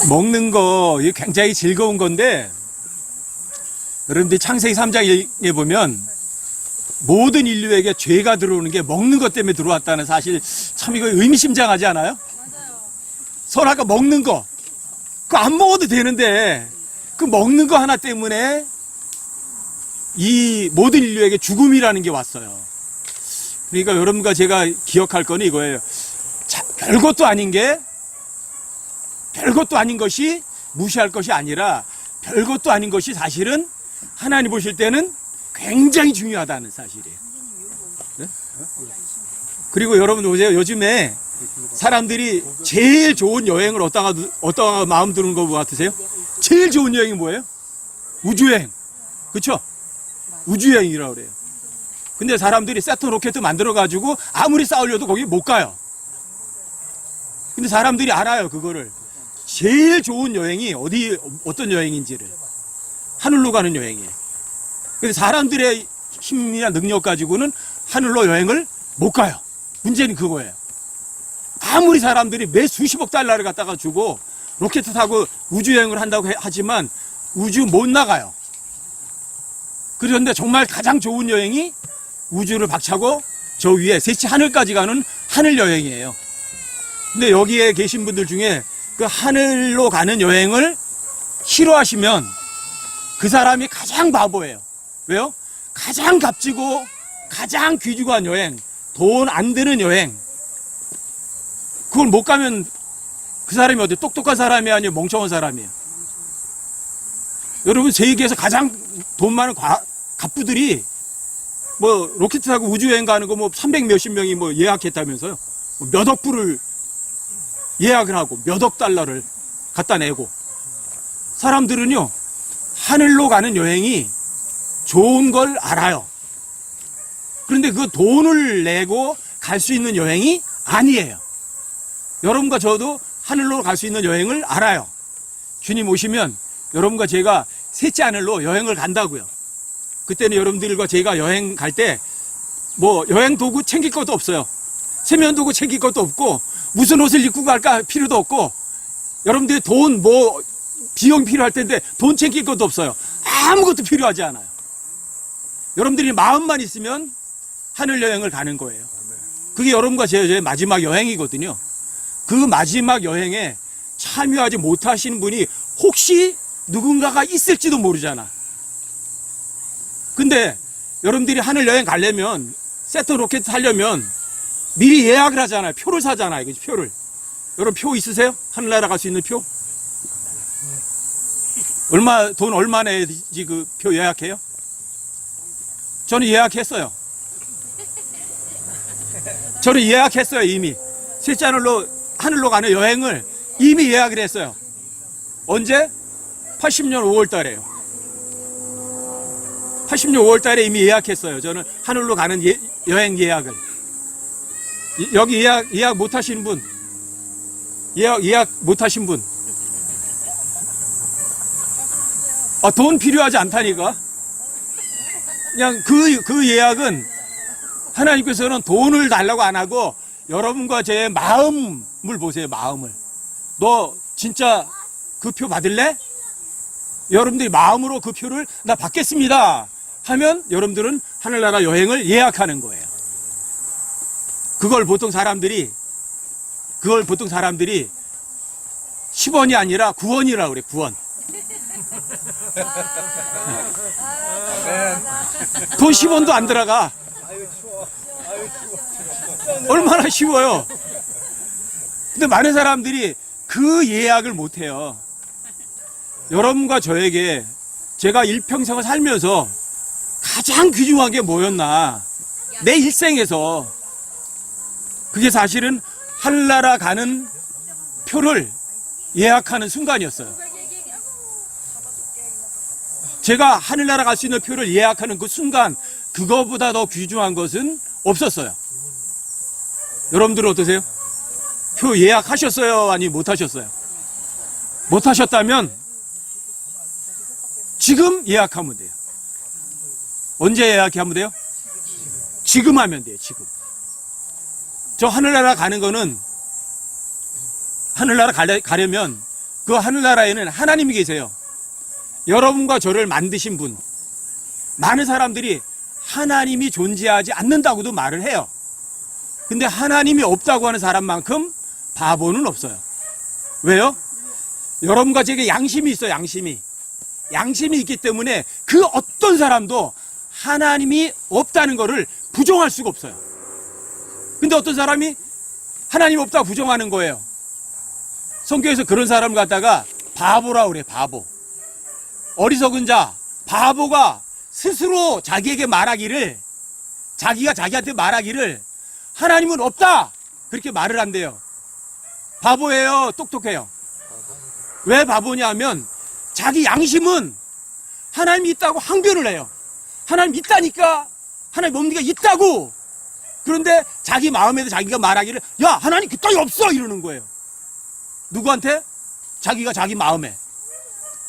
먹는 거 이게 굉장히 즐거운 건데, 여러분들이 창세기 3장에 보면 모든 인류에게 죄가 들어오는 게 먹는 것 때문에 들어왔다는 사실, 참 이거 의미심장하지 않아요? 선악과 먹는 거, 그거 안 먹어도 되는데 그 먹는 거 하나 때문에 이 모든 인류에게 죽음이라는 게 왔어요. 그러니까 여러분과 제가 기억할 거는 이거예요. 별것도 아닌 것이 무시할 것이 아니라, 별것도 아닌 것이 사실은 하나님 보실 때는 굉장히 중요하다는 사실이에요. 네? 그리고 여러분 보세요. 요즘에 사람들이 제일 좋은 여행을 어디다가 마음 드는 거 같으세요? 제일 좋은 여행이 뭐예요? 우주여행. 그렇죠? 우주여행이라고 그래요. 근데 사람들이 세트 로켓 만들어가지고 아무리 싸우려도 거기 못 가요. 근데 사람들이 알아요, 그거를. 제일 좋은 여행이 어떤 여행인지를. 하늘로 가는 여행이에요. 근데 사람들의 힘이나 능력 가지고는 하늘로 여행을 못 가요. 문제는 그거예요. 아무리 사람들이 매 수십억 달러를 갖다가 주고 로켓 타고 우주여행을 한다고 하지만 우주 못 나가요. 그런데 정말 가장 좋은 여행이 우주를 박차고 저 위에 셋째 하늘까지 가는 하늘 여행이에요. 근데 여기에 계신 분들 중에 그 하늘로 가는 여행을 싫어하시면 그 사람이 가장 바보예요. 왜요? 가장 값지고 가장 귀중한 여행, 돈 안 드는 여행, 그걸 못 가면 그 사람이 어디 똑똑한 사람이 아니에요? 멍청한 사람이에요? 여러분, 세계에서 가장 돈 많은 갑부들이 뭐 로켓 타고 우주여행 가는 거 뭐 300 몇십 명이 뭐 예약했다면서요? 몇 억 불을 예약을 하고 몇 억 달러를 갖다 내고. 사람들은요, 하늘로 가는 여행이 좋은 걸 알아요. 그런데 그 돈을 내고 갈 수 있는 여행이 아니에요. 여러분과 저도 하늘로 갈 수 있는 여행을 알아요. 주님 오시면 여러분과 제가 셋째 하늘로 여행을 간다고요. 그때는 여러분들과 제가 여행 갈 때 뭐 여행 도구 챙길 것도 없어요. 세면 도구 챙길 것도 없고, 무슨 옷을 입고 갈까 필요도 없고, 여러분들이 돈 뭐 비용 필요할 텐데 돈 챙길 것도 없어요. 아무것도 필요하지 않아요. 여러분들이 마음만 있으면 하늘 여행을 가는 거예요. 그게 여러분과 제 마지막 여행이거든요. 그 마지막 여행에 참여하지 못하시는 분이 혹시 누군가가 있을지도 모르잖아. 근데 여러분들이 하늘 여행 가려면, 세트 로켓 타려면 미리 예약을 하잖아요. 표를 사잖아요. 그치? 표를. 여러분 표 있으세요? 하늘나라 갈 수 있는 표? 돈 얼마 내야지 그 표 예약해요? 저는 예약했어요. 이미. 셋째 하늘로 가는 여행을 이미 예약을 했어요. 언제? 80년 5월 달에요. 80년 5월 달에 이미 예약했어요. 저는 하늘로 가는 여행 예약을. 여기 예약 못 하신 분, 예약 못 하신 분. 돈 필요하지 않다니까. 그냥 그 예약은 하나님께서는 돈을 달라고 안 하고 여러분과 제 마음을 보세요. 마음을. 너 진짜 그 표 받을래? 여러분들이 마음으로 그 표를 나 받겠습니다 하면 여러분들은 하늘나라 여행을 예약하는 거예요. 그걸 보통 사람들이 10원이 아니라 9원이라고 그래. 9원. 돈 10원도 안 들어가. 얼마나 쉬워요. 근데 많은 사람들이 그 예약을 못 해요. 여러분과 저에게 제가 일평생을 살면서 가장 귀중한 게 뭐였나, 내 일생에서. 그게 사실은 하늘나라 가는 표를 예약하는 순간이었어요. 제가 하늘나라 갈 수 있는 표를 예약하는 그 순간, 그거보다 더 귀중한 것은 없었어요. 여러분들은 어떠세요? 표 예약하셨어요? 아니 못 하셨어요? 못 하셨다면 지금 예약하면 돼요. 언제 예약하면 돼요? 지금 하면 돼요. 지금. 저 하늘나라 가는 거는, 하늘나라 가려면 그 하늘나라에는 하나님이 계세요. 여러분과 저를 만드신 분. 많은 사람들이 하나님이 존재하지 않는다고도 말을 해요. 근데 하나님이 없다고 하는 사람만큼 바보는 없어요. 왜요? 여러분과 제게 양심이 있어요. 양심이 있기 때문에 그 어떤 사람도 하나님이 없다는 것을 부정할 수가 없어요. 근데 어떤 사람이 하나님 없다고 부정하는 거예요. 성경에서 그런 사람을 갖다가 바보라고 그래. 바보. 어리석은 자, 바보가 스스로 자기에게 말하기를, 자기가 자기한테 말하기를 하나님은 없다 그렇게 말을 한대요. 바보예요? 똑똑해요? 왜 바보냐면 자기 양심은 하나님이 있다고 항변을 해요. 하나님 있다니까, 하나님 없는 게 있다고. 그런데 자기 마음에도 자기가 말하기를 야 하나님 그 따위 없어 이러는 거예요. 누구한테? 자기가 자기 마음에.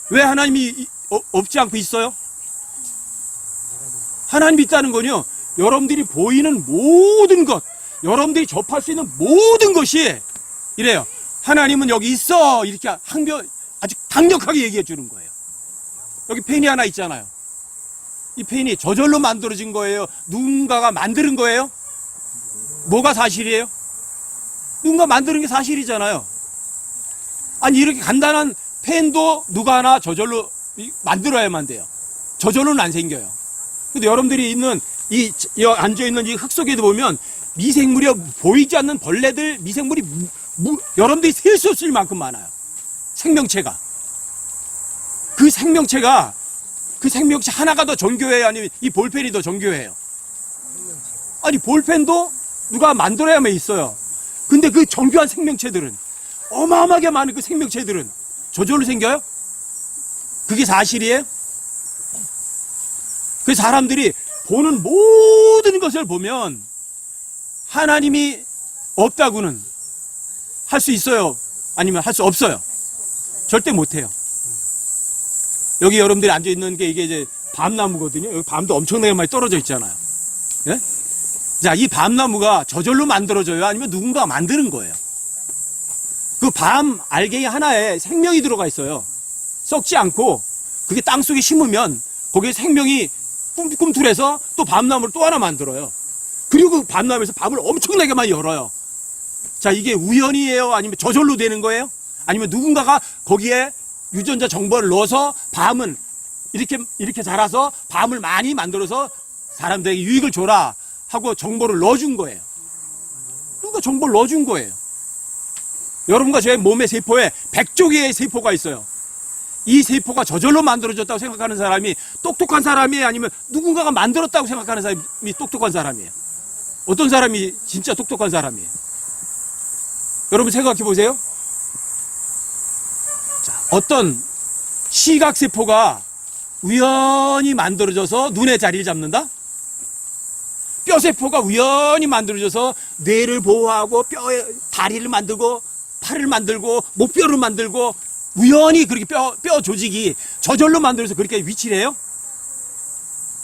왜 하나님이 없지 않고 있어요? 하나님이 있다는 건요, 여러분들이 보이는 모든 것, 여러분들이 접할 수 있는 모든 것이 이래요. 하나님은 여기 있어 이렇게 항변 아주 강력하게 얘기해 주는 거예요. 여기 펜이 하나 있잖아요. 이 펜이 저절로 만들어진 거예요? 누군가가 만드는 거예요? 뭐가 사실이에요? 누군가 만드는 게 사실이잖아요. 아니 이렇게 간단한 펜도 누가 하나 저절로 만들어야만 돼요. 저절로는 안 생겨요. 근데 여러분들이 있는 이 앉아있는 이 흙 속에도 보면 미생물이 보이지 않는 벌레들, 미생물이 여러분들이 셀 수 없을 만큼 많아요. 생명체가. 그 생명체 하나가 더 정교해요? 아니면 이 볼펜이 더 정교해요? 아니 볼펜도 누가 만들어야만 있어요. 근데 그 정교한 생명체들은, 어마어마하게 많은 그 생명체들은 저절로 생겨요? 그게 사실이에요? 그 사람들이 보는 모든 것을 보면 하나님이 없다고는 할 수 있어요? 아니면 할 수 없어요? 절대 못해요. 여기 여러분들이 앉아있는 게 이게 이제 밤나무거든요. 여기 밤도 엄청나게 많이 떨어져 있잖아요. 예? 자, 이 밤나무가 저절로 만들어져요? 아니면 누군가가 만드는 거예요? 그 밤 알갱이 하나에 생명이 들어가 있어요. 썩지 않고 그게 땅 속에 심으면 거기에 생명이 꿈틀해서 또 밤나무를 또 하나 만들어요. 그리고 그 밤나무에서 밤을 엄청나게 많이 열어요. 자, 이게 우연이에요? 아니면 저절로 되는 거예요? 아니면 누군가가 거기에 유전자 정보를 넣어서 밤은 이렇게 자라서 밤을 많이 만들어서 사람들에게 유익을 줘라 하고 정보를 넣어준 거예요. 누가 정보를 넣어준 거예요. 여러분과 제 몸의 세포에 100조 개의 세포가 있어요. 이 세포가 저절로 만들어졌다고 생각하는 사람이 똑똑한 사람이에요? 아니면 누군가가 만들었다고 생각하는 사람이 똑똑한 사람이에요? 어떤 사람이 진짜 똑똑한 사람이에요? 여러분 생각해 보세요. 자, 어떤 시각세포가 우연히 만들어져서 눈의 자리를 잡는다? 뼈세포가 우연히 만들어져서 뇌를 보호하고 뼈에 다리를 만들고 팔을 만들고 목뼈를 만들고 우연히 그렇게 뼈 조직이 저절로 만들어서 그렇게 위치를 해요?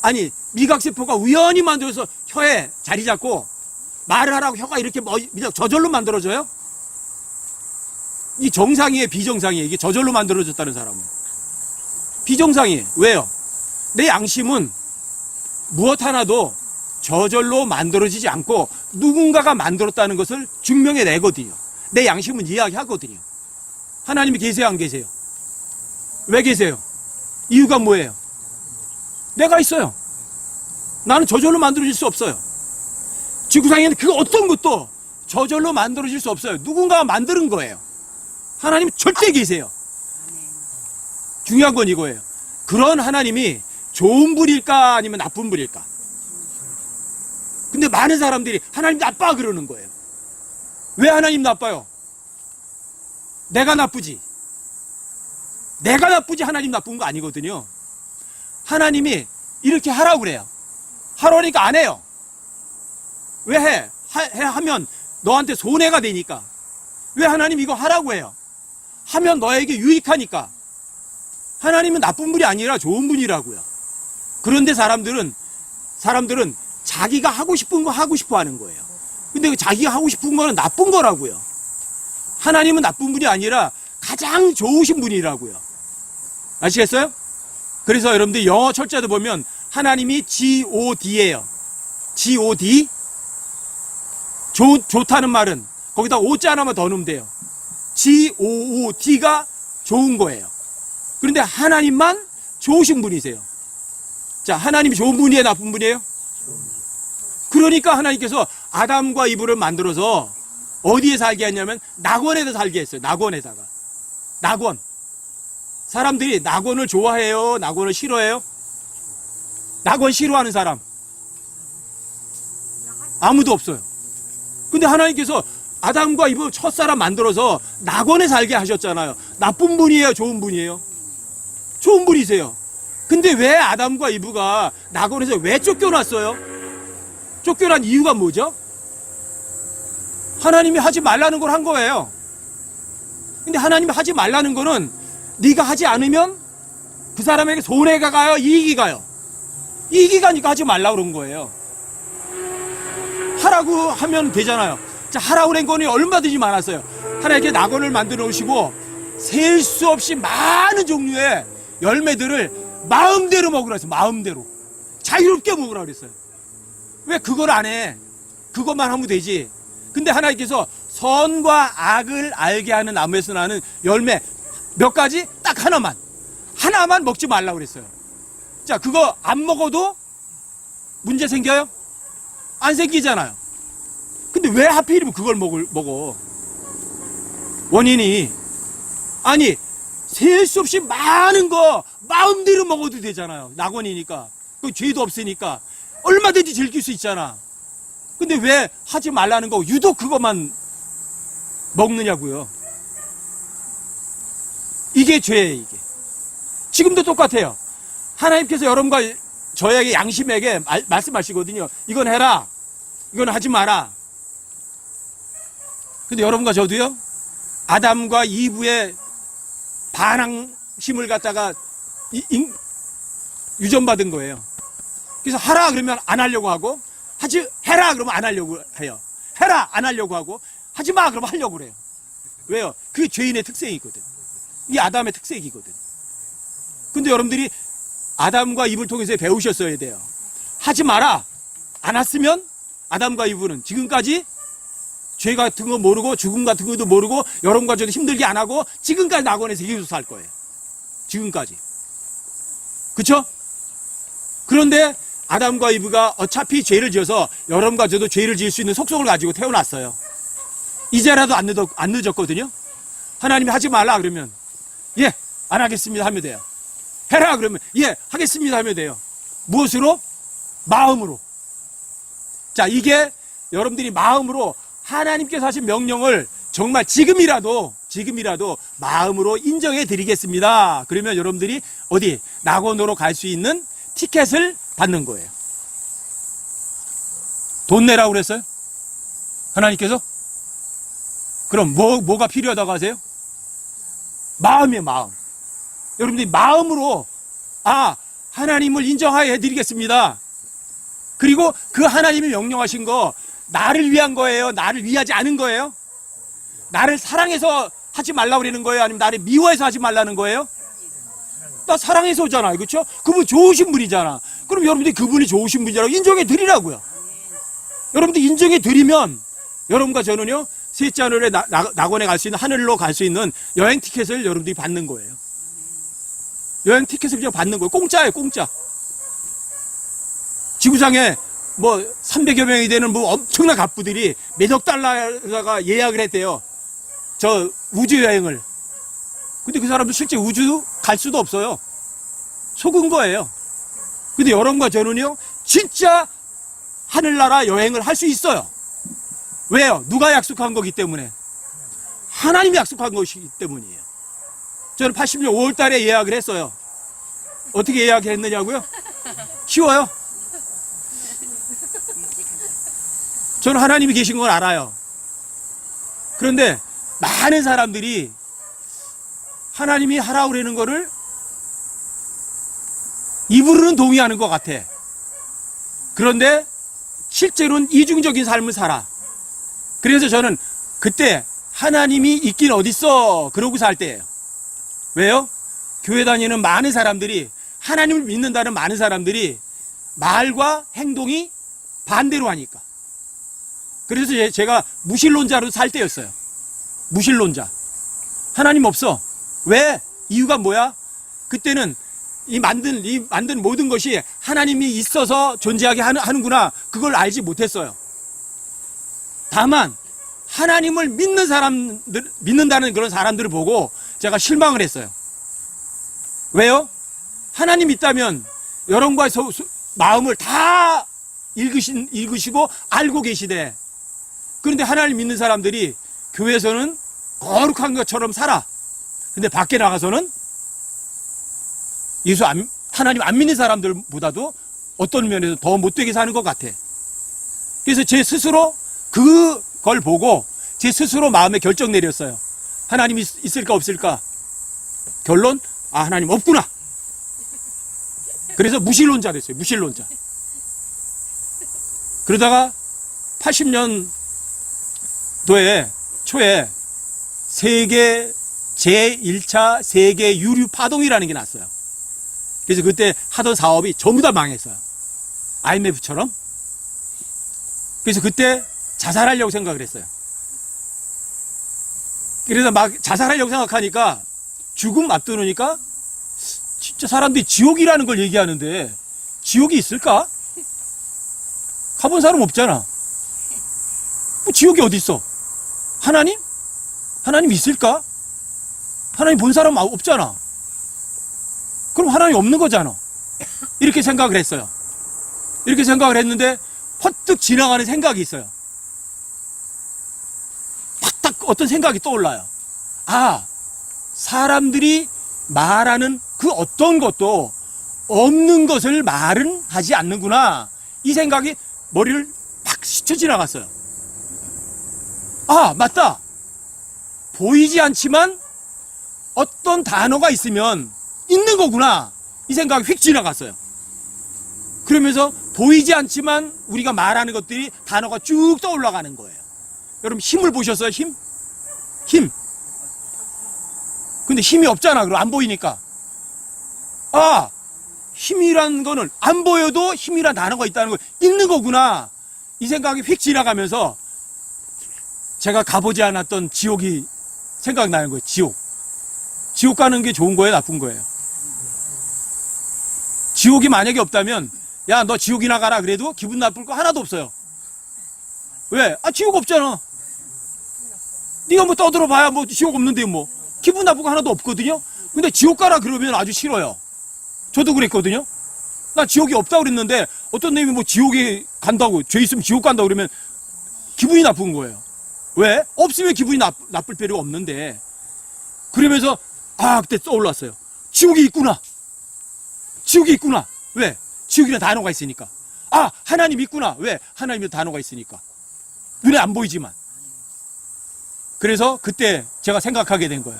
아니, 미각세포가 우연히 만들어서 혀에 자리 잡고 말을 하라고 혀가 이렇게 저절로 만들어져요? 이 정상이에요, 비정상이에요? 이게 저절로 만들어졌다는 사람은. 비정상이에요. 왜요? 내 양심은 무엇 하나도 저절로 만들어지지 않고 누군가가 만들었다는 것을 증명해 내거든요. 내 양심은 이야기하거든요. 하나님이 계세요, 안 계세요? 왜 계세요? 이유가 뭐예요? 내가 있어요. 나는 저절로 만들어질 수 없어요. 지구상에는 그 어떤 것도 저절로 만들어질 수 없어요. 누군가가 만드는 거예요. 하나님은 절대 계세요. 중요한 건 이거예요. 그런 하나님이 좋은 분일까 아니면 나쁜 분일까? 근데 많은 사람들이 하나님 나빠 그러는 거예요. 왜 하나님 나빠요? 내가 나쁘지. 내가 나쁘지 하나님 나쁜 거 아니거든요. 하나님이 이렇게 하라고 그래요. 하라니까 안 해요. 왜 해? 하면 너한테 손해가 되니까. 왜 하나님 이거 하라고 해요? 하면 너에게 유익하니까. 하나님은 나쁜 분이 아니라 좋은 분이라고요. 그런데 사람들은 자기가 하고 싶은 거 하고 싶어 하는 거예요. 근데 자기가 하고 싶은 거는 나쁜 거라고요. 하나님은 나쁜 분이 아니라 가장 좋으신 분이라고요. 아시겠어요? 그래서 여러분들 영어 철자도 보면 하나님이 God예요. God. 좋다는 말은 거기다 오자 하나만 더 넣으면 돼요. God가 좋은 거예요. 그런데 하나님만 좋으신 분이세요. 자, 하나님이 좋은 분이에요, 나쁜 분이에요? 그러니까 하나님께서 아담과 이브를 만들어서 어디에 살게 했냐면 낙원에다 살게 했어요. 낙원에다가. 낙원. 사람들이 낙원을 좋아해요? 낙원을 싫어해요? 낙원 싫어하는 사람 아무도 없어요. 근데 하나님께서 아담과 이브 첫사람 만들어서 낙원에 살게 하셨잖아요. 나쁜 분이에요? 좋은 분이에요? 좋은 분이세요. 근데 왜 아담과 이브가 낙원에서 왜 쫓겨났어요? 쫓겨난 이유가 뭐죠? 하나님이 하지 말라는 걸 한 거예요. 근데 하나님이 하지 말라는 거는 네가 하지 않으면 그 사람에게 손해가 가요? 이익이 가요? 이익이 가니까 하지 말라고 그런 거예요. 하라고 하면 되잖아요. 자, 하라고 그런 거는 얼마든지 많았어요. 하나님께 낙원을 만들어 놓으시고 셀 수 없이 많은 종류의 열매들을 마음대로 먹으라 했어요. 마음대로. 자유롭게 먹으라 그랬어요. 왜 그걸 안 해? 그것만 하면 되지. 근데 하나님께서 선과 악을 알게 하는 나무에서 나는 열매 몇 가지? 딱 하나만. 하나만 먹지 말라고 그랬어요. 자, 그거 안 먹어도 문제 생겨요? 안 생기잖아요. 근데 왜 하필이면 그걸 먹어? 원인이, 아니, 셀 수 없이 많은 거 마음대로 먹어도 되잖아요. 낙원이니까. 그 죄도 없으니까. 얼마든지 즐길 수 있잖아. 근데 왜 하지 말라는 거 유독 그것만 먹느냐고요. 이게 죄예요, 이게. 지금도 똑같아요. 하나님께서 여러분과 저에게 양심에게 말씀하시거든요. 이건 해라. 이건 하지 마라. 근데 여러분과 저도요, 아담과 이브의 반항심을 갖다가 유전받은 거예요. 그래서 하라 그러면 안 하려고 하고, 해라 그러면 안 하려고 해요. 해라 안 하려고 하고, 하지 마 그러면 하려고 그래요. 왜요? 그게 죄인의 특성이거든. 이게 아담의 특색이거든. 근데 여러분들이 아담과 이브를 통해서 배우셨어야 돼요. 하지 마라. 안 했으면 아담과 이브는 지금까지 죄 같은 거 모르고 죽음 같은 것도 모르고 여러분과 저도 힘들게 안 하고 지금까지 낙원에서 계속 살 거예요. 지금까지. 그쵸? 그런데 아담과 이브가 어차피 죄를 지어서 여러분과 저도 죄를 지을 수 있는 속성을 가지고 태어났어요. 이제라도 안 늦었거든요. 하나님이 하지 말라 그러면 예, 안 하겠습니다 하면 돼요. 해라 그러면 예, 하겠습니다 하면 돼요. 무엇으로? 마음으로. 자, 이게 여러분들이 마음으로 하나님께서 하신 명령을 정말 지금이라도 마음으로 인정해 드리겠습니다. 그러면 여러분들이 어디? 낙원으로 갈 수 있는 티켓을 받는 거예요. 돈 내라고 그랬어요? 하나님께서? 그럼 뭐가 필요하다고 하세요? 마음이에요, 마음. 여러분들이 마음으로 하나님을 인정하여 해드리겠습니다. 그리고 그 하나님이 명령하신 거 나를 위한 거예요? 나를 위하지 않은 거예요? 나를 사랑해서 하지 말라고 그러는 거예요? 아니면 나를 미워해서 하지 말라는 거예요? 나 사랑해서 오잖아요. 그렇죠? 그분 좋으신 분이잖아. 그럼 여러분들이 그분이 좋으신 분이라고 인정해 드리라고요. 여러분들 인정해 드리면 여러분과 저는요, 셋째 하늘에 낙원에 갈 수 있는, 하늘로 갈 수 있는 여행 티켓을 여러분들이 받는 거예요. 여행 티켓을 그냥 받는 거예요. 공짜예요, 공짜. 지구상에 300여 명이 되는 엄청난 갑부들이 몇억 달러가 예약을 했대요. 저 우주 여행을. 근데 그 사람도 실제 우주 갈 수도 없어요. 속은 거예요. 근데 여러분과 저는요, 진짜 하늘나라 여행을 할 수 있어요. 왜요? 누가 약속한 거기 때문에. 하나님이 약속한 것이기 때문이에요. 저는 80년 5월 달에 예약을 했어요. 어떻게 예약했느냐고요? 쉬워요. 저는 하나님이 계신 걸 알아요. 그런데 많은 사람들이 하나님이 하라고 그러는 거를 입으로는 동의하는 것 같아. 그런데 실제로는 이중적인 삶을 살아. 그래서 저는 그때 하나님이 있긴 어딨어 그러고 살 때예요. 왜요? 교회 다니는 많은 사람들이, 하나님을 믿는다는 많은 사람들이 말과 행동이 반대로 하니까. 그래서 제가 무신론자로 살 때였어요. 무신론자. 하나님 없어. 왜? 이유가 뭐야? 그때는 이 만든 모든 것이 하나님이 있어서 존재하게 하는구나, 그걸 알지 못했어요. 다만 하나님을 믿는다는 그런 사람들을 보고 제가 실망을 했어요. 왜요? 하나님 있다면 여러분과의 마음을 다 읽으시고 알고 계시되, 그런데 하나님 믿는 사람들이 교회에서는 거룩한 것처럼 살아. 근데 밖에 나가서는 하나님 안 믿는 사람들보다도 어떤 면에서 더 못되게 사는 것 같아. 그래서 제 스스로 그걸 보고 제 스스로 마음에 결정 내렸어요. 하나님이 있을까 없을까? 결론, 하나님 없구나. 그래서 무신론자 됐어요. 무신론자. 그러다가 80년도에 초에 세계 제1차 세계 유류 파동이라는 게 났어요. 그래서 그때 하던 사업이 전부 다 망했어요. IMF처럼. 그래서 그때 자살하려고 생각을 했어요. 그래서 막 자살하려고 생각하니까 죽음 앞두니까 진짜 사람들이 지옥이라는 걸 얘기하는데 지옥이 있을까? 가본 사람 없잖아. 뭐 지옥이 어디 있어? 하나님? 하나님 있을까? 하나님 본 사람 없잖아. 그럼 하나님 없는 거잖아. 이렇게 생각을 했어요. 이렇게 생각을 했는데 퍼뜩 지나가는 생각이 있어요. 딱 어떤 생각이 떠올라요. 사람들이 말하는 그 어떤 것도 없는 것을 말은 하지 않는구나. 이 생각이 머리를 팍 스쳐 지나갔어요. 맞다. 보이지 않지만 어떤 단어가 있으면 있는 거구나. 이 생각이 휙 지나갔어요. 그러면서 보이지 않지만 우리가 말하는 것들이 단어가 쭉 떠올라가는 거예요. 여러분 힘을 보셨어요? 힘? 근데 힘이 없잖아. 그럼 안 보이니까. 힘이란 거는 안 보여도 힘이란 단어가 있다는 거 있는 거구나. 이 생각이 휙 지나가면서 제가 가보지 않았던 지옥이 생각나는 거예요. 지옥 가는 게 좋은 거예요? 나쁜 거예요? 지옥이 만약에 없다면 야, 너 지옥이나 가라 그래도 기분 나쁠 거 하나도 없어요. 왜? 지옥 없잖아. 네가 뭐 떠들어봐야 뭐 지옥 없는데 뭐 기분 나쁜 거 하나도 없거든요. 근데 지옥 가라 그러면 아주 싫어요. 저도 그랬거든요. 나 지옥이 없다고 그랬는데 어떤 놈이 뭐 지옥에 간다고, 죄 있으면 지옥 간다고 그러면 기분이 나쁜 거예요. 왜? 없으면 기분이 나쁠 필요가 없는데. 그러면서 그때 떠올랐어요. 지옥이 있구나. 왜? 지옥이라는 단어가 있으니까. 하나님 있구나. 왜? 하나님의 단어가 있으니까. 눈에 안 보이지만. 그래서 그때 제가 생각하게 된 거예요.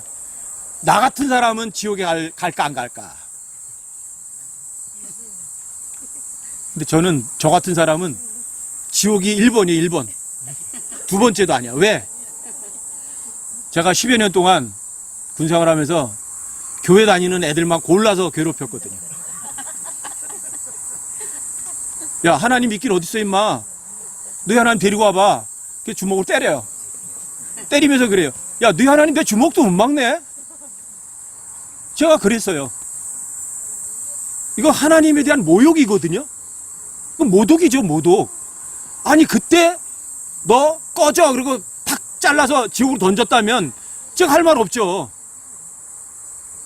나 같은 사람은 지옥에 갈까 안 갈까. 근데 저 같은 사람은 지옥이 1번이에요. 1번. 두 번째도 아니야. 왜? 제가 10여 년 동안 군생활 하면서 교회 다니는 애들만 골라서 괴롭혔거든요. 야, 하나님 있긴 어딨어 임마. 너희 하나님 데리고 와봐. 그 주먹을 때려요. 때리면서 그래요. 야, 너희 하나님 내 주먹도 못 막네. 제가 그랬어요. 이거 하나님에 대한 모욕이거든요. 모독이죠, 모독. 그때 너 꺼져 그리고 탁 잘라서 지옥으로 던졌다면 제가 할 말 없죠.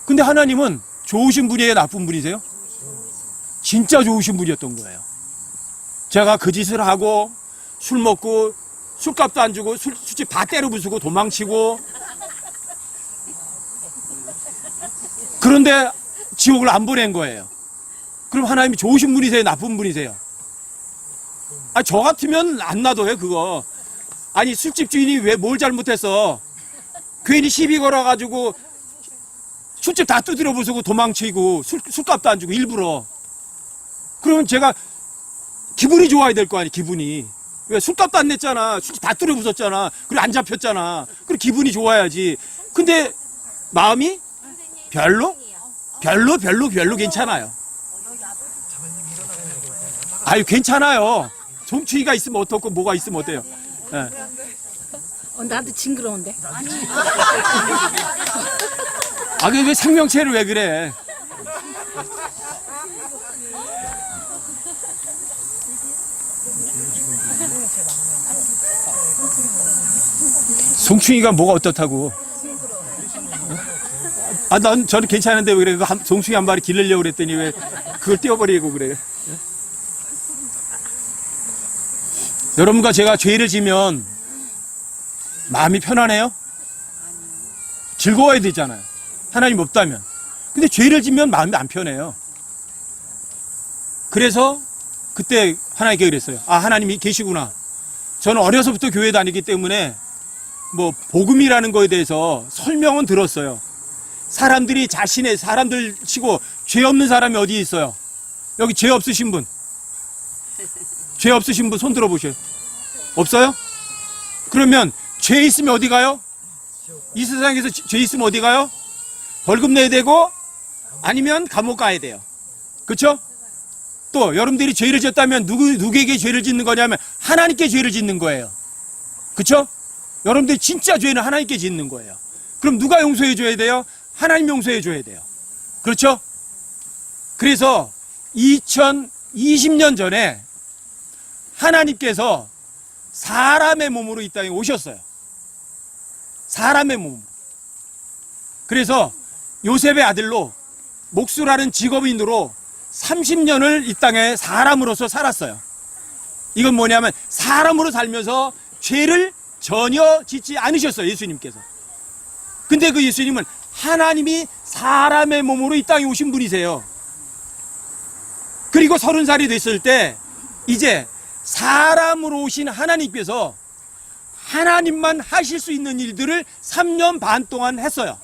근데 하나님은 좋으신 분이에요, 나쁜 분이세요? 진짜 좋으신 분이었던 거예요. 제가 그 짓을 하고 술 먹고 술값도 안 주고 술집 다 때려 부수고 도망치고, 그런데 지옥을 안 보낸 거예요. 그럼 하나님이 좋으신 분이세요, 나쁜 분이세요? 저 같으면 안 놔둬요, 그거. 술집 주인이 왜 뭘 잘못했어? 괜히 시비 걸어가지고 술집 다 두드려 부수고 도망치고 술값도 안 주고 일부러. 그러면 제가 기분이 좋아야 될 거 아니에요, 기분이. 왜 술값도 안 냈잖아. 술 다 뚫어 부쉈잖아. 그리고 안 잡혔잖아. 그리고 기분이 좋아야지. 근데 마음이 별로 괜찮아요. 아유, 괜찮아요. 정추위가 있으면 어떻고 뭐가 있으면 어때요? 예. 나도 징그러운데. 아, 왜 생명체를 왜 그래? 송충이가 뭐가 어떻다고? 아, 저는 괜찮은데 왜 그래? 송충이 한 마리 기르려고 그랬더니 왜 그걸 떼어버리고 그래? 여러분과 제가 죄를 지면 마음이 편안해요? 즐거워야 되잖아요. 하나님 없다면. 근데 죄를 지면 마음이 안 편해요. 그래서 그때 하나님께 그랬어요. 아, 하나님이 계시구나. 저는 어려서부터 교회 다니기 때문에 뭐 복음이라는 거에 대해서 설명은 들었어요. 사람들이 사람들 치고 죄 없는 사람이 어디 있어요? 여기 죄 없으신 분. 죄 없으신 분 손 들어보세요. 없어요? 그러면 죄 있으면 어디 가요? 이 세상에서 죄 있으면 어디 가요? 벌금 내야 되고 아니면 감옥 가야 돼요. 그렇죠? 또 여러분들이 죄를 지었다면 누구에게 죄를 짓는 거냐면 하나님께 죄를 짓는 거예요. 그렇죠? 여러분들이 진짜 죄는 하나님께 짓는 거예요. 그럼 누가 용서해 줘야 돼요? 하나님 용서해 줘야 돼요. 그렇죠? 그래서 2020년 전에 하나님께서 사람의 몸으로 이 땅에 오셨어요. 사람의 몸. 그래서 요셉의 아들로 목수라는 직업인으로 30년을 이 땅에 사람으로서 살았어요. 이건 뭐냐면 사람으로 살면서 죄를 전혀 짓지 않으셨어요. 예수님께서. 근데 그 예수님은 하나님이 사람의 몸으로 이 땅에 오신 분이세요. 그리고 30살이 됐을 때 이제 사람으로 오신 하나님께서 하나님만 하실 수 있는 일들을 3년 반 동안 했어요.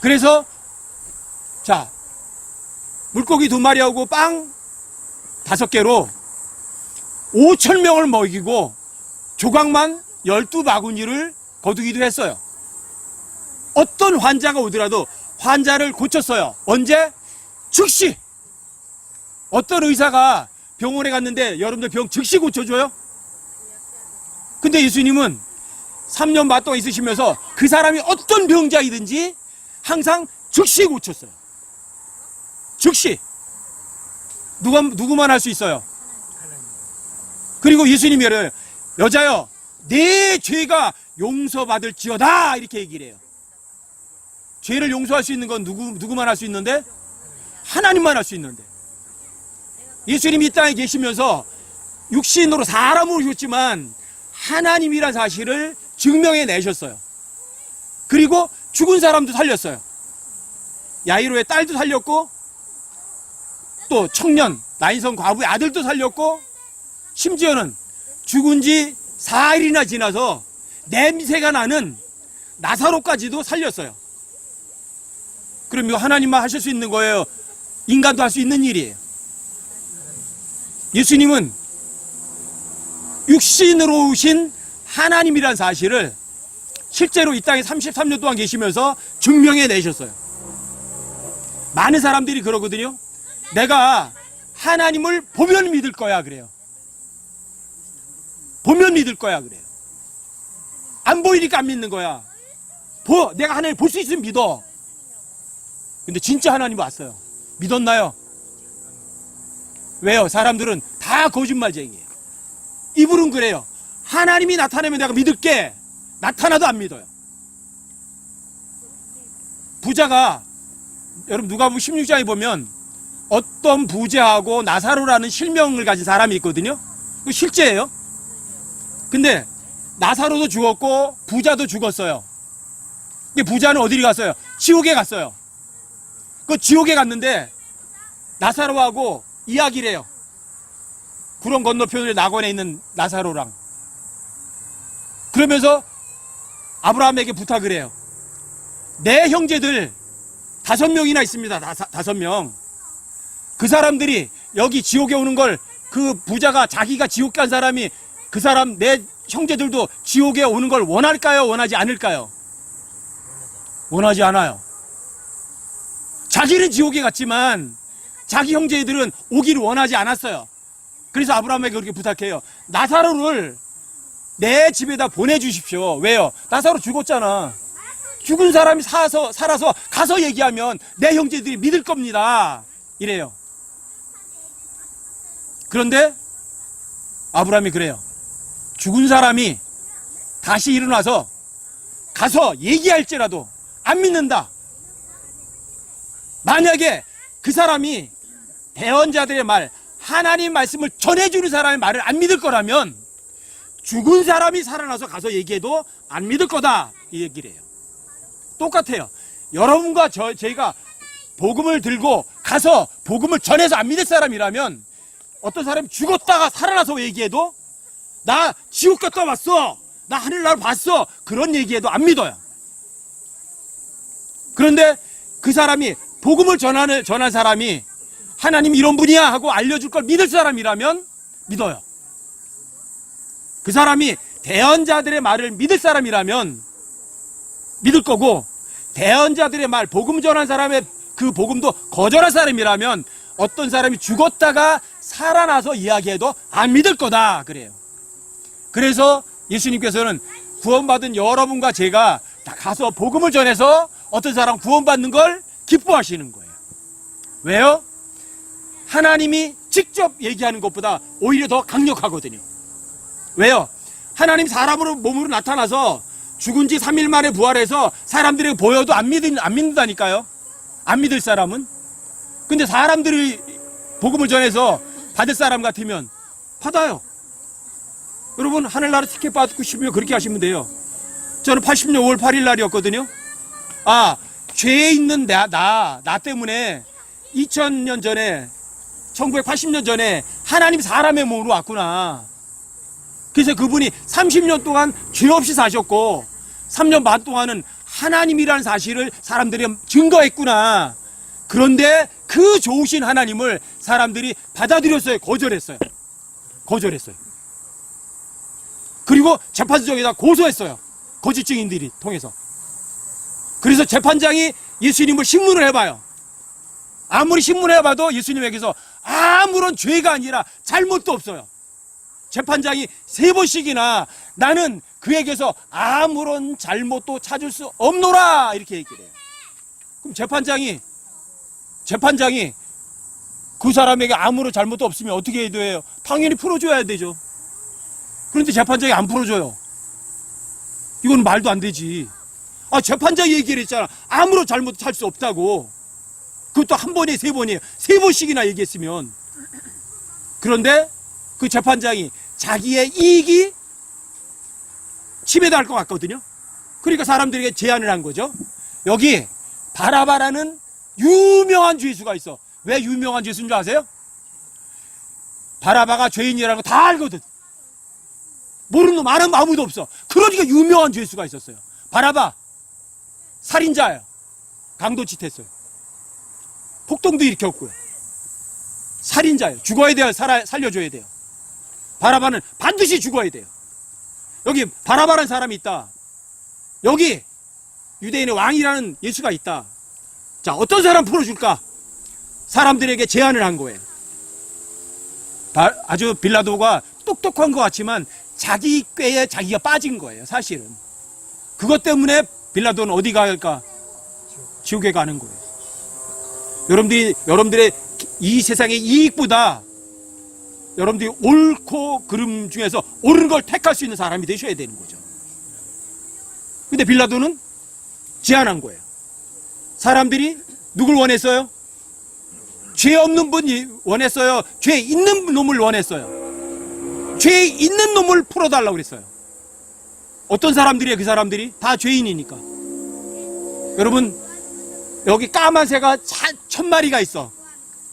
그래서 자, 물고기 2마리하고 빵 5개로 5,000명을 먹이고 조각만 12바구니를 거두기도 했어요. 어떤 환자가 오더라도 환자를 고쳤어요. 언제? 즉시. 어떤 의사가 병원에 갔는데 여러분들 병 즉시 고쳐줘요? 근데 예수님은 3년 반 동안 있으시면서 그 사람이 어떤 병자이든지 항상 즉시 고쳤어요. 즉시. 누구만 할 수 있어요? 그리고 예수님이 이래요. 여자여, 내 죄가 용서받을지어다. 이렇게 얘기를 해요. 죄를 용서할 수 있는 건 누구만 할 수 있는데? 하나님만 할 수 있는데. 예수님이 이 땅에 계시면서 육신으로 사람으로 오셨지만 하나님이란 사실을 증명해 내셨어요. 그리고 죽은 사람도 살렸어요. 야이로의 딸도 살렸고 또 청년, 나인성 과부의 아들도 살렸고 심지어는 죽은 지 4일이나 지나서 냄새가 나는 나사로까지도 살렸어요. 그럼 이거 하나님만 하실 수 있는 거예요? 인간도 할 수 있는 일이에요. 예수님은 육신으로 오신 하나님이란 사실을 실제로 이 땅에 33년 동안 계시면서 증명해 내셨어요. 많은 사람들이 그러거든요. 내가 하나님을 보면 믿을 거야 그래요. 보면 믿을 거야 그래요. 안 보이니까 안 믿는 거야. 내가 하나님을 볼 수 있으면 믿어. 근데 진짜 하나님 왔어요. 믿었나요? 왜요? 사람들은 다 거짓말쟁이에요. 이분은 그래요. 하나님이 나타나면 내가 믿을게. 나타나도 안 믿어요. 부자가 여러분 누가복음 16장에 보면 어떤 부자하고 나사로라는 실명을 가진 사람이 있거든요. 그 실제예요. 근데 나사로도 죽었고 부자도 죽었어요. 근데 부자는 어디로 갔어요? 지옥에 갔어요. 그 지옥에 갔는데 나사로하고 이야기를 해요. 구름 건너편의 낙원에 있는 나사로랑. 그러면서 아브라함에게 부탁을 해요. 내 형제들 5명이나 있습니다. 5명. 그 사람들이 여기 지옥에 오는 걸 그 부자가 자기가 지옥 간 사람이 그 사람 내 형제들도 지옥에 오는 걸 원할까요? 원하지 않을까요? 원하지 않아요. 자기는 지옥에 갔지만 자기 형제들은 오기를 원하지 않았어요. 그래서 아브라함에게 그렇게 부탁해요. 나사로를 내 집에다 보내주십시오. 왜요? 나사로 죽었잖아. 죽은 사람이 살아서 가서 얘기하면 내 형제들이 믿을 겁니다. 이래요. 그런데 아브라함이 그래요. 죽은 사람이 다시 일어나서 가서 얘기할지라도 안 믿는다. 만약에 그 사람이 대언자들의 말, 하나님 말씀을 전해주는 사람의 말을 안 믿을 거라면 죽은 사람이 살아나서 가서 얘기해도 안 믿을 거다. 이 얘기를 해요. 똑같아요. 여러분과 저희가 복음을 들고 가서 복음을 전해서 안 믿을 사람이라면 어떤 사람이 죽었다가 살아나서 얘기해도 나 지옥 갔다 왔어. 나 하늘나라 봤어. 그런 얘기해도 안 믿어요. 그런데 그 사람이 복음을 전한 사람이 하나님 이런 분이야 하고 알려줄 걸 믿을 사람이라면 믿어요. 그 사람이 대언자들의 말을 믿을 사람이라면 믿을 거고, 대언자들의 말, 복음 전한 사람의 그 복음도 거절한 사람이라면 어떤 사람이 죽었다가 살아나서 이야기해도 안 믿을 거다. 그래요. 그래서 예수님께서는 구원받은 여러분과 제가 다 가서 복음을 전해서 어떤 사람 구원받는 걸 기뻐하시는 거예요. 왜요? 하나님이 직접 얘기하는 것보다 오히려 더 강력하거든요. 왜요? 하나님 사람으로 몸으로 나타나서 죽은 지 3일 만에 부활해서 사람들에게 보여도 안 믿는다니까요. 안 믿을 사람은. 근데 사람들이 복음을 전해서 받을 사람 같으면 받아요. 여러분 하늘나라 티켓 받고 싶으면 그렇게 하시면 돼요. 저는 80년 5월 8일 날이었거든요. 아, 죄에 있는 나 때문에 2000년 전에 1980년 전에 하나님 사람의 몸으로 왔구나. 그래서 그분이 30년 동안 죄 없이 사셨고 3년 반 동안은 하나님이라는 사실을 사람들이 증거했구나. 그런데 그 좋으신 하나님을 사람들이 받아들였어요? 거절했어요? 거절했어요. 그리고 재판정에다 고소했어요. 거짓 증인들이 통해서. 그래서 재판장이 예수님을 신문을 해봐요. 아무리 신문해봐도 예수님에게서 아무런 죄가 아니라 잘못도 없어요. 재판장이 3번씩이나 나는 그에게서 아무런 잘못도 찾을 수 없노라 이렇게 얘기를 해요. 그럼 재판장이 그 사람에게 아무런 잘못도 없으면 어떻게 해야 해요? 당연히 풀어줘야 되죠. 그런데 재판장이 안 풀어줘요. 이건 말도 안 되지. 아, 재판장이 얘기를 했잖아. 아무런 잘못도 찾을 수 없다고. 그것도 한 번에 3번이에요. 3번씩이나 얘기했으면. 그런데 그 재판장이 자기의 이익이 침해당할 것 같거든요. 그러니까 사람들에게 제안을 한 거죠. 여기 바라바라는 유명한 죄수가 있어. 왜 유명한 죄수인 줄 아세요? 바라바가 죄인이라는 거 다 알거든. 모르는 놈 아무도 없어. 그러니까 유명한 죄수가 있었어요. 바라바 살인자예요. 강도짓 했어요. 폭동도 일으켰고요. 살인자예요. 죽어야 돼요. 살려줘야 돼요. 바라바는 반드시 죽어야 돼요. 여기 바라바라는 사람이 있다. 여기 유대인의 왕이라는 예수가 있다. 자, 어떤 사람 풀어줄까? 사람들에게 제안을 한 거예요. 아주 빌라도가 똑똑한 것 같지만 자기 꾀에 자기가 빠진 거예요. 사실은. 그것 때문에 빌라도는 어디 갈까? 지옥에 가는 거예요. 여러분들의 이 세상의 이익보다 여러분들이 옳고 그름 중에서 옳은 걸 택할 수 있는 사람이 되셔야 되는 거죠. 근데 빌라도는 제안한 거예요. 사람들이 누굴 원했어요? 죄 없는 분이 원했어요? 죄 있는 놈을 원했어요? 죄 있는 놈을 풀어달라고 그랬어요. 어떤 사람들이에요? 그 사람들이? 다 죄인이니까. 여러분, 여기 까만 새가 1000마리가 있어.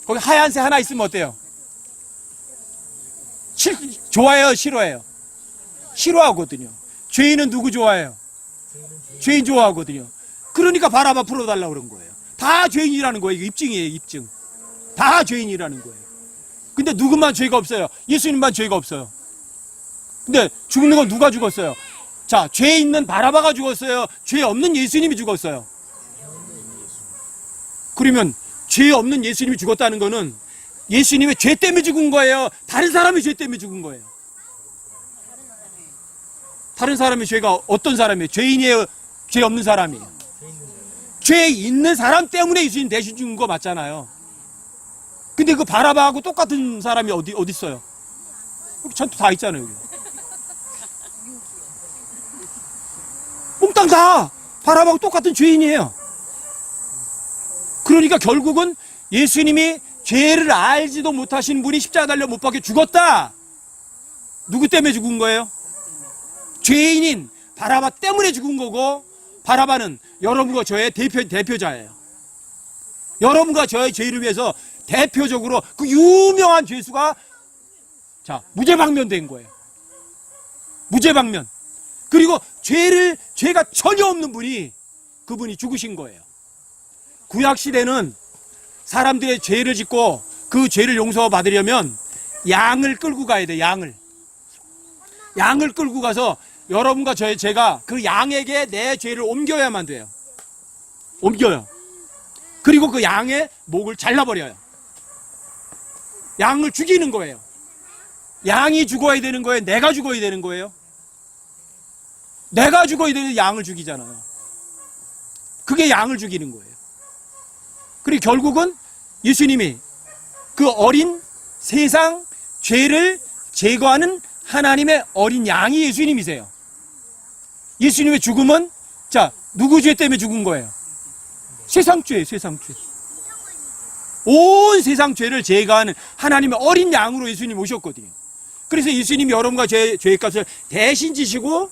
거기 하얀 새 하나 있으면 어때요? 좋아해요? 싫어해요? 싫어하거든요. 죄인은 누구 좋아해요? 죄인 좋아하거든요. 그러니까 바라바 풀어달라고 그런 거예요. 다 죄인이라는 거예요. 이거 입증이에요. 입증. 다 죄인이라는 거예요. 근데 누구만 죄가 없어요? 예수님만 죄가 없어요. 근데 죽는 건 누가 죽었어요? 자, 죄 있는 바라바가 죽었어요? 죄 없는 예수님이 죽었어요? 그러면 죄 없는 예수님이 죽었다는 거는 예수님의 죄 때문에 죽은 거예요? 다른 사람의 죄 때문에 죽은 거예요? 다른 사람의 죄가 어떤 사람이에요? 죄인이에요? 죄 없는 사람이에요? 죄 있는 사람 때문에 예수님 대신 죽은 거 맞잖아요. 근데 그 바라바하고 똑같은 사람이 어디 있어요? 여기 전투 다 있잖아요. 여기. 몽땅 다 바라바하고 똑같은 죄인이에요. 그러니까 결국은 예수님이 죄를 알지도 못하신 분이 십자가 달려 못 박혀 죽었다. 누구 때문에 죽은 거예요? 죄인인 바라바 때문에 죽은 거고, 바라바는 여러분과 저의 대표자예요. 여러분과 저의 죄를 위해서 대표적으로 그 유명한 죄수가 무죄방면된 거예요. 무죄방면. 그리고 죄가 전혀 없는 분이, 그분이 죽으신 거예요. 구약시대는 사람들의 죄를 짓고 그 죄를 용서받으려면 양을 끌고 가야 돼. 양을 끌고 가서 여러분과 제가 그 양에게 내 죄를 옮겨야만 돼요. 옮겨요. 그리고 그 양의 목을 잘라버려요. 양을 죽이는 거예요. 양이 죽어야 되는 거예요? 내가 죽어야 되는 거예요? 내가 죽어야 되는 양을 죽이잖아요. 그게 양을 죽이는 거예요. 그리고 결국은 예수님이 그 어린 세상 죄를 제거하는 하나님의 어린 양이 예수님이세요. 예수님의 죽음은 누구 죄 때문에 죽은 거예요? 세상 죄예요. 세상 죄. 온 세상 죄를 제거하는 하나님의 어린 양으로 예수님 오셨거든요. 그래서 예수님이 여러분과 제 죄값을 대신 지시고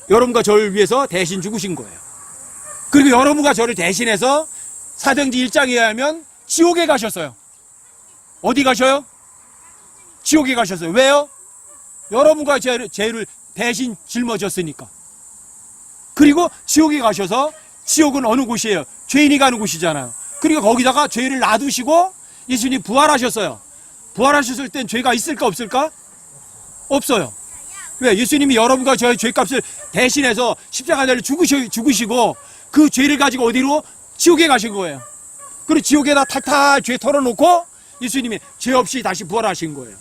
여러분과 저를 위해서 대신 죽으신 거예요. 그리고 여러분과 저를 대신해서 사도행전 1장에 의하면 지옥에 가셨어요. 어디 가셔요? 지옥에 가셨어요. 왜요? 여러분과 죄를 대신 짊어졌으니까. 그리고 지옥에 가셔서, 지옥은 어느 곳이에요? 죄인이 가는 곳이잖아요. 그리고 거기다가 죄를 놔두시고 예수님 부활하셨어요. 부활하셨을 땐 죄가 있을까 없을까? 없어요. 왜? 예수님이 여러분과 저의 죄값을 대신해서 십자가에 달려 죽으시고 그 죄를 가지고 어디로? 지옥에 가신 거예요. 그리고 지옥에다 탈탈 죄 털어놓고 예수님이 죄 없이 다시 부활하신 거예요.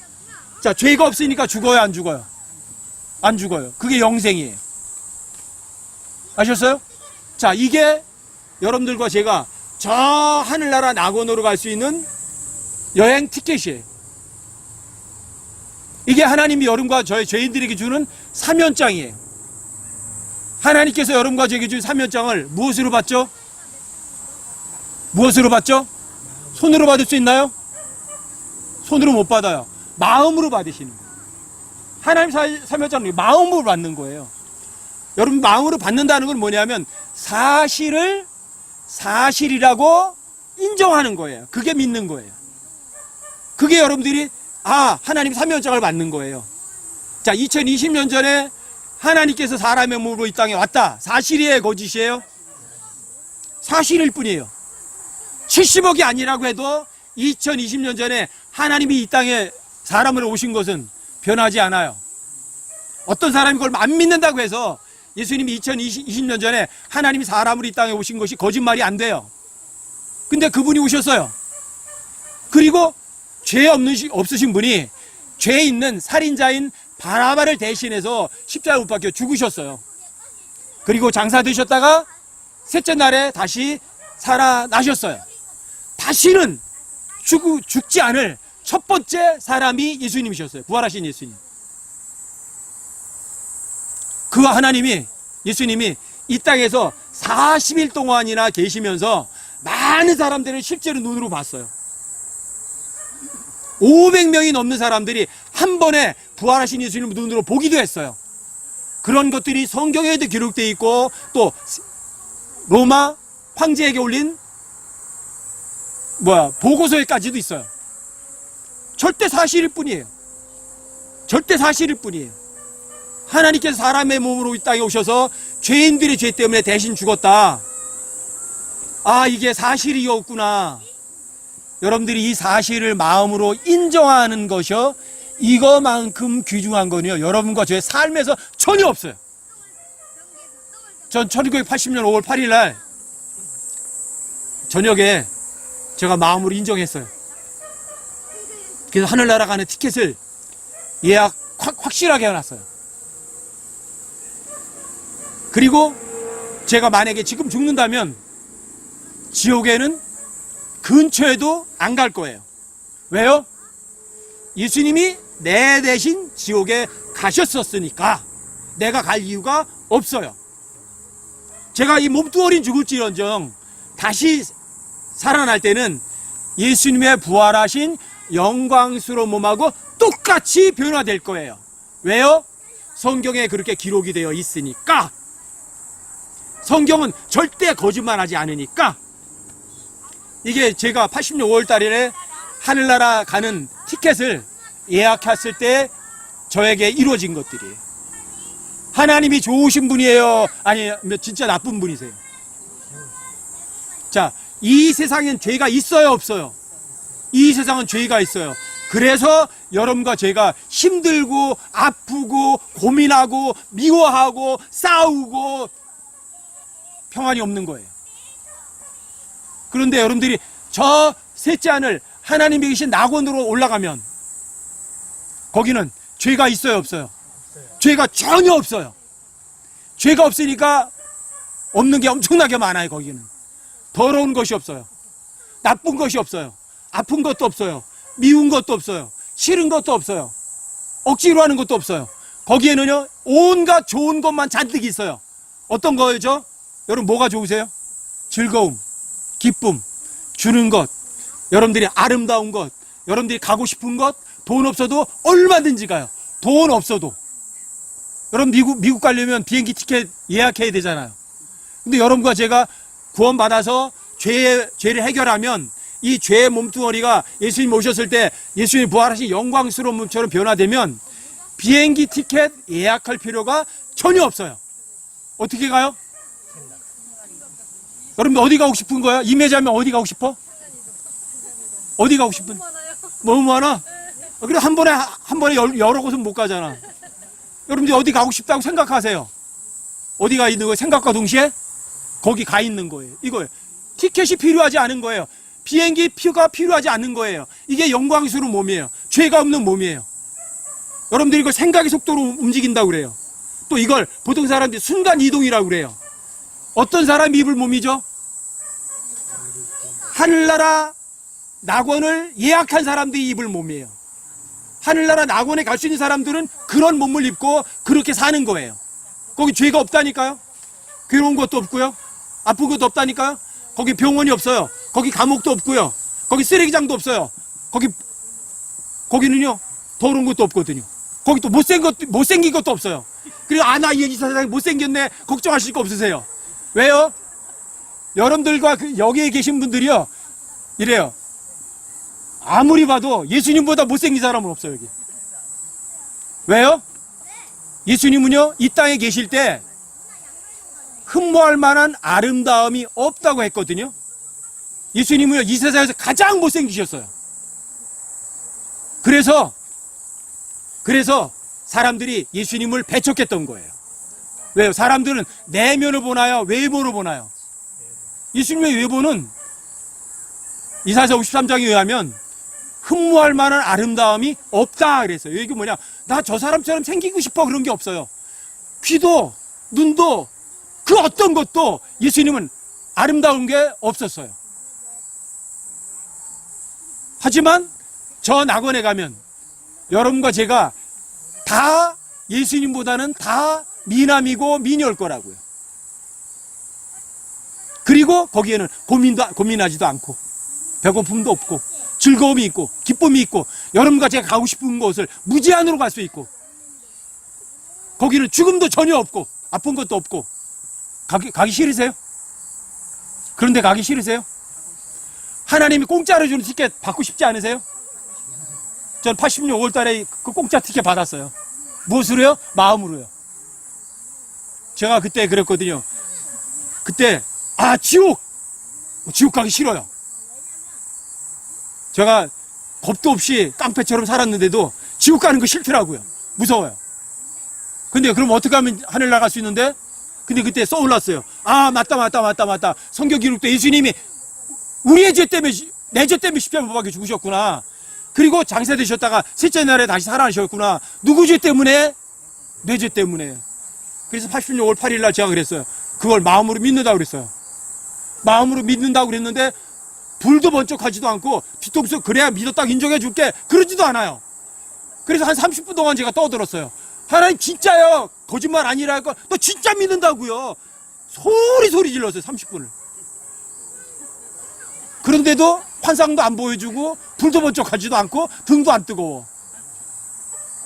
자, 죄가 없으니까 죽어요, 안 죽어요? 안 죽어요. 그게 영생이에요. 아셨어요? 자, 이게 여러분들과 제가 저 하늘나라 낙원으로 갈 수 있는 여행 티켓이에요. 이게 하나님이 여러분과 저희 죄인들에게 주는 사면장이에요. 하나님께서 여러분과 저에게 준 사면장을 무엇으로 받죠? 무엇으로 받죠? 손으로 받을 수 있나요? 손으로 못 받아요. 마음으로 받으시는 거예요. 하나님 사면장은 마음으로 받는 거예요. 여러분, 마음으로 받는다는 건 뭐냐면 사실을 사실이라고 인정하는 거예요. 그게 믿는 거예요. 그게 여러분들이 하나님 사면장을 받는 거예요. 자, 2020년 전에 하나님께서 사람의 몸으로 이 땅에 왔다. 사실이에요, 거짓이에요? 사실일 뿐이에요. 70억이 아니라고 해도 2020년 전에 하나님이 이 땅에 사람으로 오신 것은 변하지 않아요. 어떤 사람이 그걸 안 믿는다고 해서 예수님이 2020년 전에 하나님이 사람으로 이 땅에 오신 것이 거짓말이 안 돼요. 근데 그분이 오셨어요. 그리고 죄 없으신 분이 죄 있는 살인자인 바라바를 대신해서 십자가에 못 박혀 죽으셨어요. 그리고 장사되셨다가 셋째 날에 다시 살아나셨어요. 다시는 죽지 않을 첫 번째 사람이 예수님이셨어요. 부활하신 예수님. 그 하나님이, 예수님이 이 땅에서 40일 동안이나 계시면서 많은 사람들을 실제로 눈으로 봤어요. 500명이 넘는 사람들이 한 번에 부활하신 예수님을 눈으로 보기도 했어요. 그런 것들이 성경에도 기록되어 있고 또 로마 황제에게 올린 보고서에까지도 있어요. 절대 사실일 뿐이에요. 절대 사실일 뿐이에요. 하나님께서 사람의 몸으로 이 땅에 오셔서 죄인들의 죄 때문에 대신 죽었다. 이게 사실이었구나. 여러분들이 이 사실을 마음으로 인정하는 것이요, 이거만큼 귀중한 거는요, 여러분과 저의 삶에서 전혀 없어요. 전 1980년 5월 8일 날 저녁에 제가 마음으로 인정했어요. 그래서 하늘나라 가는 티켓을 예약 확실하게 해놨어요. 그리고 제가 만약에 지금 죽는다면 지옥에는 근처에도 안 갈 거예요. 왜요? 예수님이 내 대신 지옥에 가셨었으니까 내가 갈 이유가 없어요. 제가 이 몸뚱어린 죽을지언정 다시 살아날 때는 예수님의 부활하신 영광스러운 몸하고 똑같이 변화될 거예요. 왜요? 성경에 그렇게 기록이 되어 있으니까. 성경은 절대 거짓말하지 않으니까. 이게 제가 80년 5월 달에 하늘나라 가는 티켓을 예약했을 때 저에게 이루어진 것들이에요. 하나님이 좋으신 분이에요? 아니면 진짜 나쁜 분이세요? 자, 이 세상엔 죄가 있어요, 없어요? 이 세상은 죄가 있어요. 그래서 여러분과 제가 힘들고 아프고 고민하고 미워하고 싸우고 평안이 없는 거예요. 그런데 여러분들이 저 셋째 하늘 하나님이 계신 낙원으로 올라가면 거기는 죄가 있어요, 없어요? 죄가 전혀 없어요. 죄가 없으니까 없는 게 엄청나게 많아요. 거기는 더러운 것이 없어요. 나쁜 것이 없어요. 아픈 것도 없어요. 미운 것도 없어요. 싫은 것도 없어요. 억지로 하는 것도 없어요. 거기에는요, 온갖 좋은 것만 잔뜩 있어요. 어떤 거죠? 여러분 뭐가 좋으세요? 즐거움, 기쁨, 주는 것, 여러분들이 아름다운 것, 여러분들이 가고 싶은 것, 돈 없어도 얼마든지 가요. 돈 없어도. 여러분 미국 가려면 비행기 티켓 예약해야 되잖아요. 근데 여러분과 제가 구원받아서 죄를 해결하면 이 죄의 몸뚱어리가 예수님 오셨을 때 예수님 부활하신 영광스러운 몸처럼 변화되면 비행기 티켓 예약할 필요가 전혀 없어요. 어떻게 가요? 여러분 어디 가고 싶은 거야? 임해자면 어디 가고 싶어? 어디 가고 싶은? 너무 많아? 그래 한 번에 여러 곳은 못 가잖아. 여러분들이 어디 가고 싶다고 생각하세요. 어디가 있는 거예요? 생각과 동시에 거기 가 있는 거예요. 이거예요. 티켓이 필요하지 않은 거예요. 비행기 표가 필요하지 않는 거예요. 이게 영광스러운 몸이에요. 죄가 없는 몸이에요. 여러분들이 이걸 생각의 속도로 움직인다고 그래요. 또 이걸 보통 사람들이 순간 이동이라고 그래요. 어떤 사람이 입을 몸이죠? 하늘나라 낙원을 예약한 사람들이 입을 몸이에요. 하늘나라 낙원에 갈 수 있는 사람들은 그런 몸을 입고 그렇게 사는 거예요. 거기 죄가 없다니까요. 괴로운 것도 없고요. 아픈 것도 없다니까요. 거기 병원이 없어요. 거기 감옥도 없고요. 거기 쓰레기장도 없어요. 거기는요 더러운 것도 없거든요. 거기 또 못생긴 것도 없어요. 그리고 나 이 세상에 못생겼네 걱정하실 거 없으세요. 왜요? 여러분들과 여기에 계신 분들이요 이래요. 아무리 봐도 예수님보다 못생긴 사람은 없어요. 여기. 왜요? 예수님은요 이 땅에 계실 때 흠모할 만한 아름다움이 없다고 했거든요. 예수님은요 이 세상에서 가장 못생기셨어요. 그래서 사람들이 예수님을 배척했던 거예요. 왜요? 사람들은 내면을 보나요? 외모를 보나요? 예수님의 외모는 이사야 53장에 의하면 흠모할 만한 아름다움이 없다 그랬어요. 이게 뭐냐? 나 저 사람처럼 생기고 싶어 그런 게 없어요. 귀도 눈도 그 어떤 것도 예수님은 아름다운 게 없었어요. 하지만 저 낙원에 가면 여러분과 제가 다 예수님보다는 다 미남이고 미녀일 거라고요. 그리고 거기에는 고민하지도 않고 배고픔도 없고 즐거움이 있고 기쁨이 있고 여러분과 제가 가고 싶은 곳을 무제한으로 갈 수 있고 거기는 죽음도 전혀 없고 아픈 것도 없고 가기 싫으세요? 그런데 가기 싫으세요? 하나님이 공짜로 주는 티켓 받고 싶지 않으세요? 전 80년 5월 달에 그 공짜 티켓 받았어요. 무엇으로요? 마음으로요. 제가 그때 그랬거든요. 그때 지옥 가기 싫어요. 제가 겁도 없이 깡패처럼 살았는데도 지옥 가는 거 싫더라고요. 무서워요. 근데 그럼 어떻게 하면 하늘 나갈 수 있는데? 근데 그때 떠올랐어요. 아, 맞다. 성경 기록도 예수님이 우리의 죄 때문에, 내 죄 때문에 십자가에 못 박혀 죽으셨구나. 그리고 장사되셨다가 셋째 날에 다시 살아나셨구나. 누구 죄 때문에? 내 죄 때문에. 그래서 80년 5월 8일 날 제가 그랬어요. 그걸 마음으로 믿는다고 그랬어요. 마음으로 믿는다고 그랬는데 불도 번쩍하지도 않고 뒤통수 그래야 믿었다고 인정해 줄게 그러지도 않아요. 그래서 한 30분 동안 제가 떠들었어요. 하나님 진짜요. 거짓말 아니라니까 너 진짜 믿는다고요. 소리 질렀어요. 30분을. 그런데도 환상도 안 보여주고 불도 번쩍하지도 않고 등도 안 뜨거워.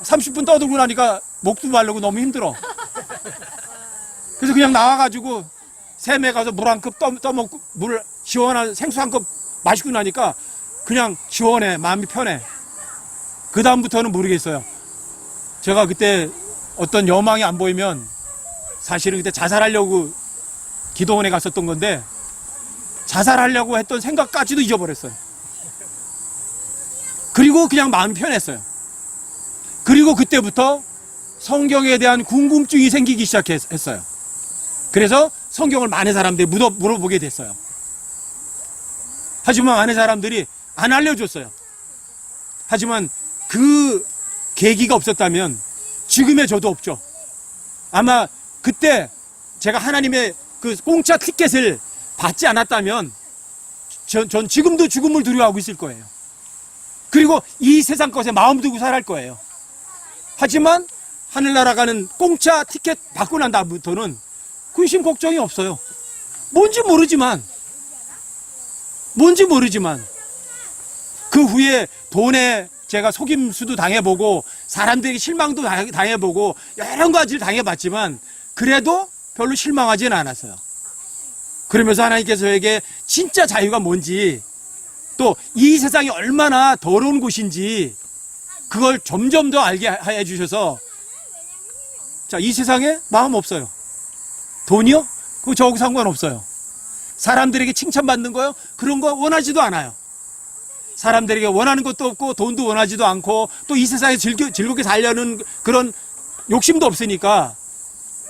30분 떠들고 나니까 목도 마르고 너무 힘들어. 그래서 그냥 나와가지고 샘에 가서 물 한 컵 떠먹고 물 시원한 생수 한 컵 마시고 나니까 그냥 시원해. 마음이 편해. 그 다음부터는 모르겠어요. 제가 그때 어떤 여망이 안 보이면 사실은 그때 자살하려고 기도원에 갔었던 건데 자살하려고 했던 생각까지도 잊어버렸어요. 그리고 그냥 마음이 편했어요. 그리고 그때부터 성경에 대한 궁금증이 생기기 시작했어요. 그래서 성경을 많은 사람들이 물어보게 됐어요. 하지만 많은 사람들이 안 알려줬어요. 하지만 그 계기가 없었다면 지금의 저도 없죠. 아마 그때 제가 하나님의 그 공짜 티켓을 받지 않았다면 전 지금도 죽음을 두려워하고 있을 거예요. 그리고 이 세상 것에 마음 두고 살아갈 거예요. 하지만 하늘나라 가는 공짜 티켓 받고 난 다음부터는 근심 걱정이 없어요. 뭔지 모르지만 그 후에 돈에 제가 속임수도 당해보고 사람들에게 실망도 당해보고 여러 가지를 당해봤지만 그래도 별로 실망하지는 않았어요. 그러면서 하나님께서 저에게 진짜 자유가 뭔지 또 이 세상이 얼마나 더러운 곳인지 그걸 점점 더 알게 해주셔서 자, 이 세상에 마음 없어요. 돈이요? 그거 저하고 상관없어요. 사람들에게 칭찬받는 거요? 그런 거 원하지도 않아요. 사람들에게 원하는 것도 없고 돈도 원하지도 않고 또 이 세상에 즐겁게 살려는 그런 욕심도 없으니까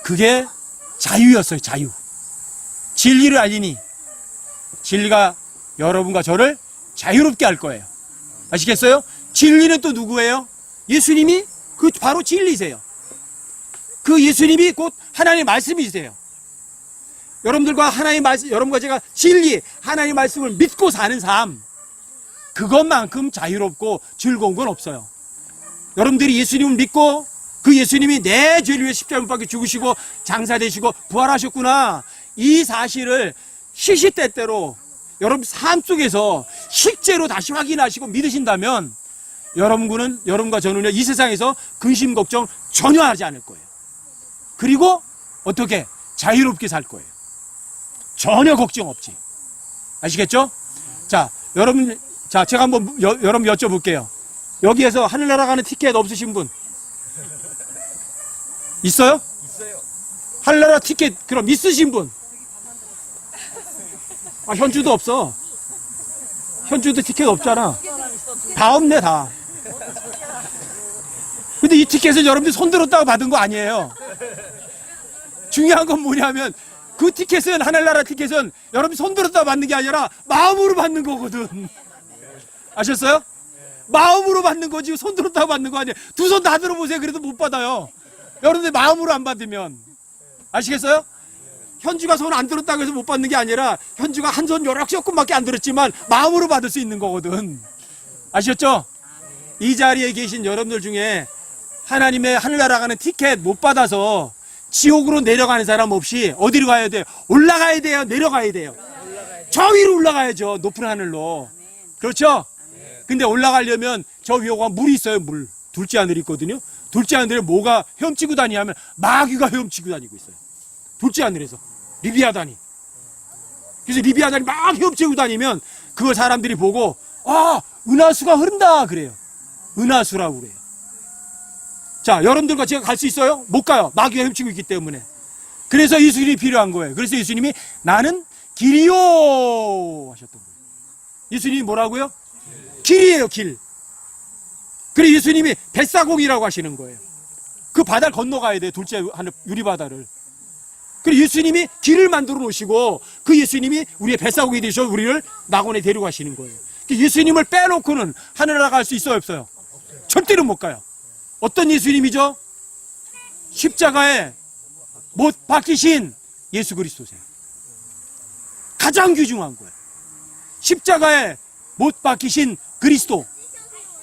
그게 자유였어요. 자유. 진리를 알리니 진리가 여러분과 저를 자유롭게 할 거예요. 아시겠어요? 진리는 또 누구예요? 예수님이 그 바로 진리세요. 그 예수님이 곧 하나님의 말씀이세요. 여러분들과 하나님의 말씀, 여러분과 제가 진리, 하나님의 말씀을 믿고 사는 삶, 그것만큼 자유롭고 즐거운 건 없어요. 여러분들이 예수님을 믿고 그 예수님이 내 죄를 위해 십자가에 못 박혀 죽으시고 장사되시고 부활하셨구나. 이 사실을 시시때때로 여러분 삶 속에서 실제로 다시 확인하시고 믿으신다면 여러분과 저는요, 이 세상에서 근심 걱정 전혀 하지 않을 거예요. 그리고 어떻게 자유롭게 살 거예요. 전혀 걱정 없지. 아시겠죠? 자, 여러분, 제가 한번 여러분 여쭤볼게요. 여기에서 하늘나라 가는 티켓 없으신 분 있어요? 있어요. 하늘나라 티켓 그럼 있으신 분? 아, 현주도 없어. 현주도 티켓 없잖아. 다 없네, 다. 근데 이 티켓은 여러분들 손들었다고 받은 거 아니에요. 중요한 건 뭐냐면 그 티켓은, 하늘나라 티켓은 여러분이 손들었다고 받는 게 아니라 마음으로 받는 거거든. 아셨어요? 마음으로 받는 거지 손들었다고 받는 거 아니에요. 두 손 다 들어보세요. 그래도 못 받아요. 여러분들 마음으로 안 받으면. 아시겠어요? 현주가 손 안 들었다고 해서 못 받는 게 아니라 현주가 한 손 조금밖에 안 들었지만 마음으로 받을 수 있는 거거든. 아셨죠? 이 자리에 계신 여러분들 중에 하나님의 하늘나라 가는 티켓 못 받아서 지옥으로 내려가는 사람 없이 어디로 가야 돼요? 올라가야 돼요? 내려가야 돼요? 저 위로 올라가야죠. 높은 하늘로. 그렇죠? 근데 올라가려면 저 위에 물이 있어요. 물. 둘째 하늘이 있거든요. 둘째 하늘에 뭐가 헤엄치고 다니냐면 마귀가 헤엄치고 다니고 있어요. 둘째 하늘에서. 리비아단이. 그래서 리비아단이 막 헤엄치고 다니면 그걸 사람들이 보고 아, 은하수가 흐른다 그래요. 은하수라고 그래요. 자, 여러분들과 제가 갈 수 있어요? 못 가요. 마귀가 헤엄치고 있기 때문에. 그래서 예수님이 필요한 거예요. 그래서 예수님이 나는 길이요 하셨던 거예요. 예수님이 뭐라고요? 길이에요, 길. 그리고 예수님이 뱃사공이라고 하시는 거예요. 그 바다를 건너가야 돼요, 둘째 하늘 유리바다를. 그리고 예수님이 길을 만들어 놓으시고 그 예수님이 우리의 뱃사공이 되셔서 우리를 낙원에 데려가시는 거예요. 예수님을 빼놓고는 하늘나라 갈 수 있어요, 없어요? 절대로 못 가요. 어떤 예수님이죠? 십자가에 못 박히신 예수 그리스도세요. 가장 귀중한 거예요. 십자가에 못 박히신 그리스도.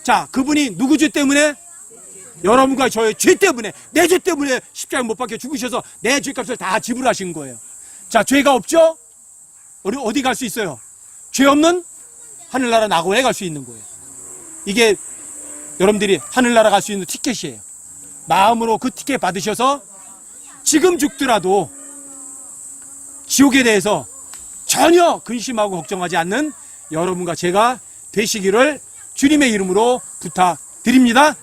자, 그분이 누구 죄 때문에? 여러분과 저의 죄 때문에, 내 죄 때문에 십자가에 못 박혀 죽으셔서 내 죄값을 다 지불하신 거예요. 자, 죄가 없죠? 우리 어디 갈 수 있어요? 죄 없는 하늘나라 낙원에 갈 수 있는 거예요. 이게 여러분들이 하늘나라 갈 수 있는 티켓이에요. 마음으로 그 티켓 받으셔서 지금 죽더라도 지옥에 대해서 전혀 근심하고 걱정하지 않는 여러분과 제가 되시기를 주님의 이름으로 부탁드립니다.